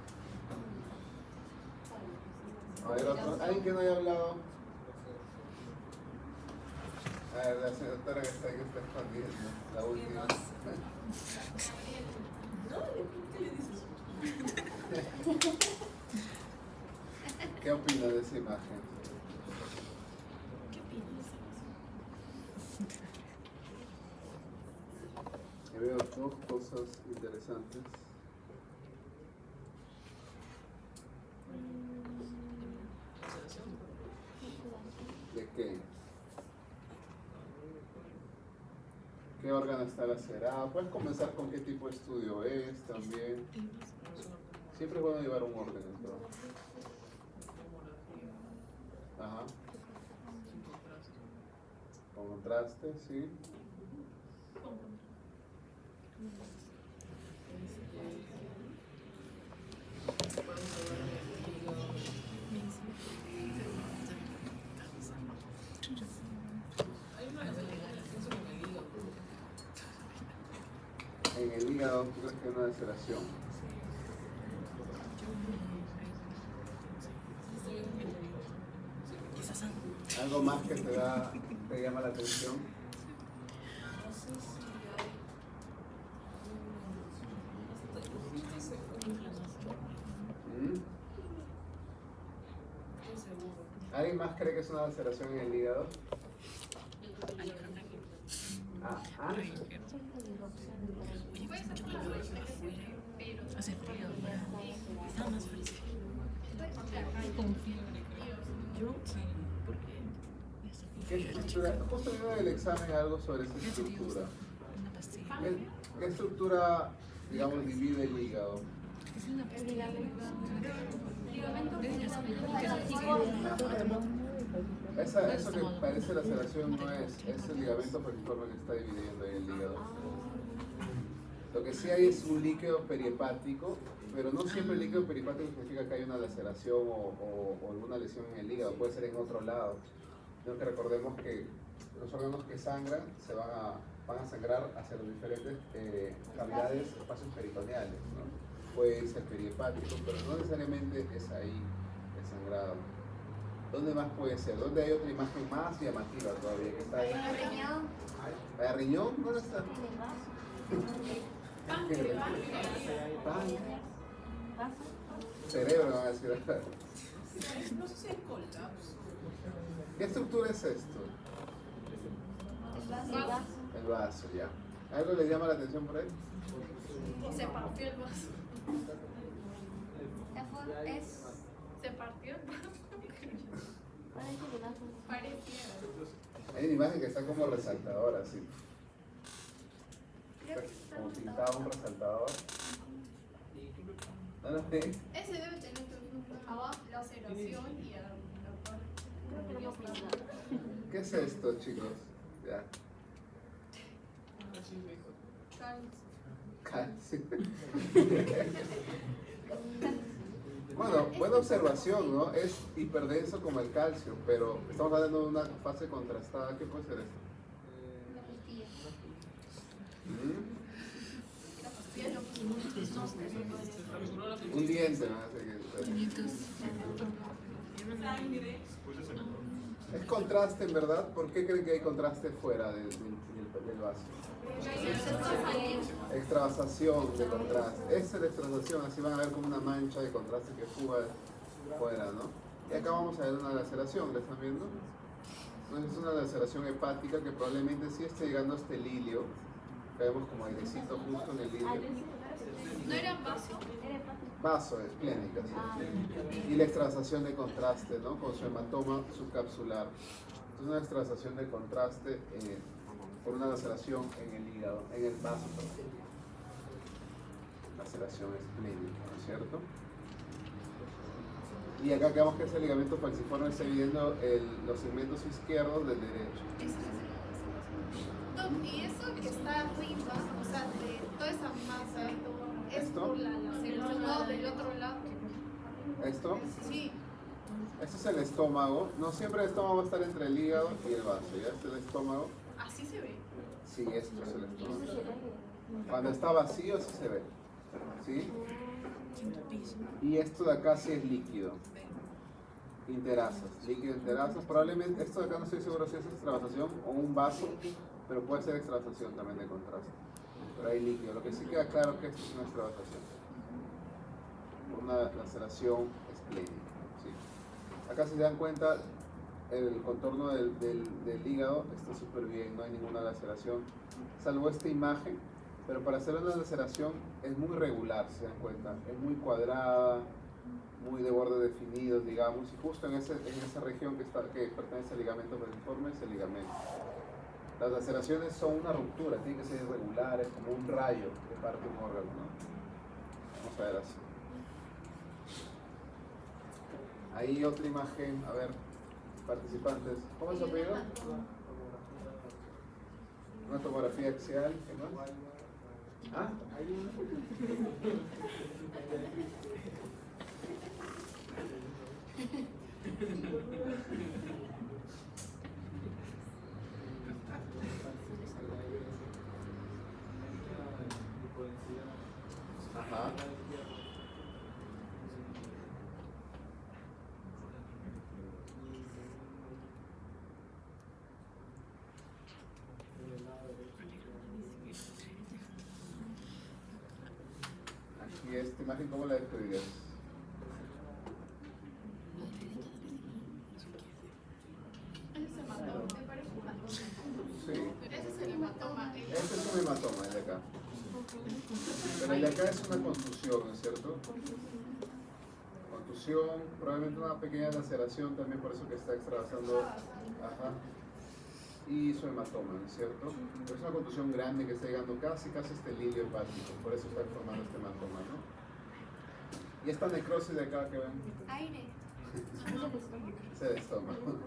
A ver, otro. ¿Alguien que no haya hablado? A ver, la señora que está escondida, la última. ¿Qué opina de esa imagen? ¿Qué opinas? Veo dos cosas interesantes. ¿De qué? ¿Qué órgano está lacerado? Puedes comenzar con qué tipo de estudio es también. Siempre es bueno llevar un orden en todo. Ajá. Con contraste, sí. En el hígado, ¿tú crees que hay una laceración? ¿Algo más que te llama la atención? ¿Mm? ¿Alguien más cree que es una laceración en el hígado? Puede ser por la noche, pero Hace frío, ya. Está más frío. Con fiebre, creo. Yo sí, porque ¿Qué estructura? Justo viendo en el examen algo sobre esa estructura. una pastilla. ¿Qué estructura, digamos, divide el hígado? Es una pastilla. Eso que parece laceración no es el ligamento falciforme que está dividiendo en el hígado. Lo que sí hay es un líquido perihepático, pero no siempre el líquido perihepático significa que hay una laceración o alguna lesión en el hígado, puede ser en otro lado. Sino que recordemos que los órganos que sangran van a sangrar hacia los diferentes cavidades, espacios peritoneales, ¿no? Puede ser perihepático, pero no necesariamente es ahí el sangrado. ¿Dónde más puede ser? ¿Dónde hay otra imagen más llamativa todavía que está ahí? ¿La riñón? ¿Dónde está? Cerebro, van a decir. No sé si hay colapso. ¿Qué estructura es esto? El vaso, ya. ¿Algo le llama la atención por ahí? o se partió el vaso. Es Se partió el vaso. Pareciera. Hay una imagen que está como resaltadora, así. Como pintado un resaltador. ¿No lo ves? Ese debe tener una laceración y a la parte. ¿Qué es esto, chicos? Ya. Calcio. Bueno, buena observación, ¿no? Es hiperdenso como el calcio, pero estamos hablando de una fase contrastada. ¿Qué puede ser esto? Un diente, ¿no? Es contraste, en verdad. ¿Por qué creen que hay contraste fuera del vaso? Extravasación de contraste. Esa es la extravasación, así van a ver como una mancha de contraste que fuga fuera, ¿no? Y acá vamos a ver una laceración, ¿la están viendo? Entonces es una laceración hepática que probablemente sí esté llegando hasta el ilio. Vemos como airecito justo en el ilio. ¿No era vaso? Vaso esplénica, sí. Y la extravasación de contraste, ¿no? Con su hematoma subcapsular. Es una extravasación de contraste por una laceración en el hígado, en el vaso, perdón. Laceración esplénica, ¿no es cierto? Y acá vemos que ese ligamento falciforme está dividiendo los segmentos izquierdos del derecho. Y eso que está arriba, o sea, de toda esa masa, es ¿Esto? por la laceración, no del otro lado. ¿Esto? Sí. Este es el estómago. No siempre el estómago va a estar entre el hígado y el vaso. ¿Ya? Este es el estómago. Así se ve. Sí, esto es el estómago. Cuando está vacío, sí se ve. ¿Sí? Y esto de acá sí es líquido. Interasas. Líquido interasas. Probablemente, esto de acá no estoy seguro si es extravasación o un vaso, pero puede ser extravasación también de contraste. Pero hay líquido. Lo que sí queda claro es que esto es una extravasación. una laceración esplénica. ¿Sí? Acá si se dan cuenta, el contorno del hígado está súper bien, no hay ninguna laceración, salvo esta imagen, pero para hacer una laceración es muy regular, si se dan cuenta, es muy cuadrada, muy de bordes definidos, digamos, y justo en esa región que pertenece al ligamento piriforme es el ligamento. Las laceraciones son una ruptura, tienen que ser irregulares, como un rayo que parte un órgano, ¿no? Vamos a ver así. Ahí otra imagen, a ver, participantes. ¿Cómo es su apellido? Una tomografía axial, ¿qué más? ¿Ah? Ajá. Aquí esta imagen, ¿cómo la describirías? Ese es hematoma, me parece un hematoma. Sí. Ese es el hematoma. Este es un hematoma, el de acá. Pero el de acá es una contusión, ¿no es cierto? Contusión, probablemente una pequeña laceración también, por eso que está extravasando. Ajá. Y su hematoma, ¿no es cierto? Pero es una contusión grande que está llegando casi este hilio hepático, por eso está formando este hematoma, ¿no? Y esta necrosis de acá que ven, Aire. es el estómago.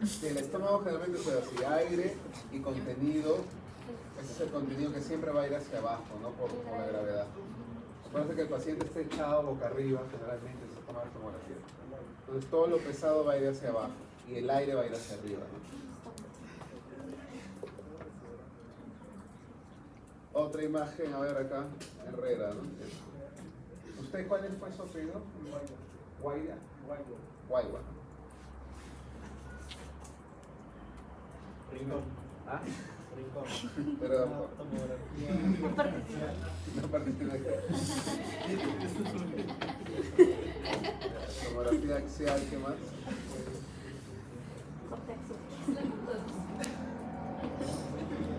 Sí, el estómago generalmente es así, aire y contenido. Ese es el contenido que siempre va a ir hacia abajo, ¿no? Por la gravedad. Acuérdense que el paciente esté echado boca arriba, generalmente se toma la tomografía. Entonces todo lo pesado va a ir hacia abajo y el aire va a ir hacia arriba, ¿no? Otra imagen, a ver acá, Herrera, ¿no? ¿Usted cuál fue su apellido? Guaira. Guaywa. Rincón. ¿Ah? Rincón. Pero Tomografía. no participa de qué. Tomografía axial, ¿qué más?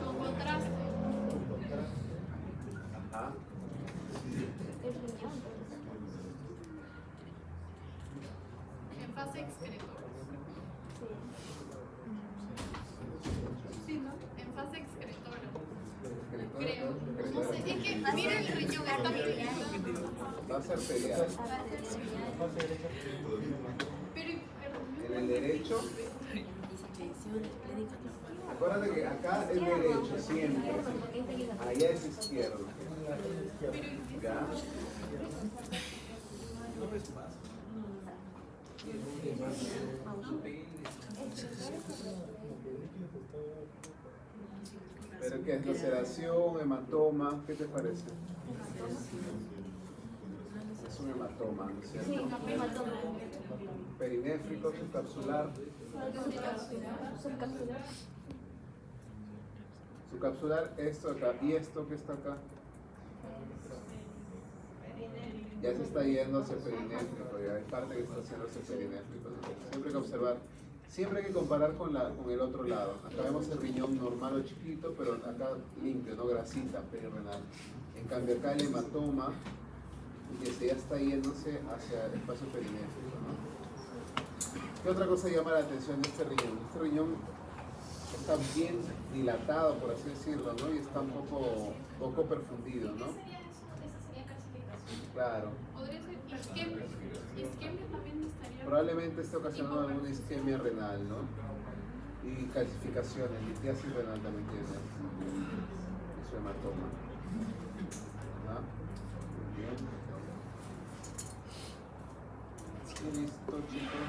Con contraste. Ajá. El riñón. En fase excretora. Sí. Sí, ¿no? En fase excretora. Escritor, Creo. escritor. No sé, es que mira el riñón, está pequeñito. Va a ser peleado. Fase derecha. Pero En el derecho, acuérdate que acá es derecho siempre. Allá es izquierdo. ¿Ya? Pero ¿qué es laceración, hematoma? ¿Qué te parece? Es un hematoma, ¿no es cierto? Perinéfrico, subcapsular. Subcapsular, esto acá. ¿Y esto que está acá? Ya se está yendo hacia el perinéfrico, ya hay parte que está haciendo hacia el perinéfrico. Siempre hay que observar, siempre hay que comparar con el otro lado. Acá vemos el riñón normal o chiquito, pero acá limpio, no grasita, perirenal. En cambio acá el hematoma, que ya está yéndose hacia el espacio perinéfrico, ¿no? ¿Qué otra cosa llama la atención de este riñón? Este riñón está bien dilatado, por así decirlo, ¿no? Y está un poco perfundido, ¿no? esa sería calcificación. Claro. Podría ser isquemia. Isquemia también estaría. Probablemente esté ocasionando alguna isquemia renal, ¿no? Y calcificaciones, litiasis renal también tiene su hematoma. ¿Ah? Muy bien. Y listo, chicos.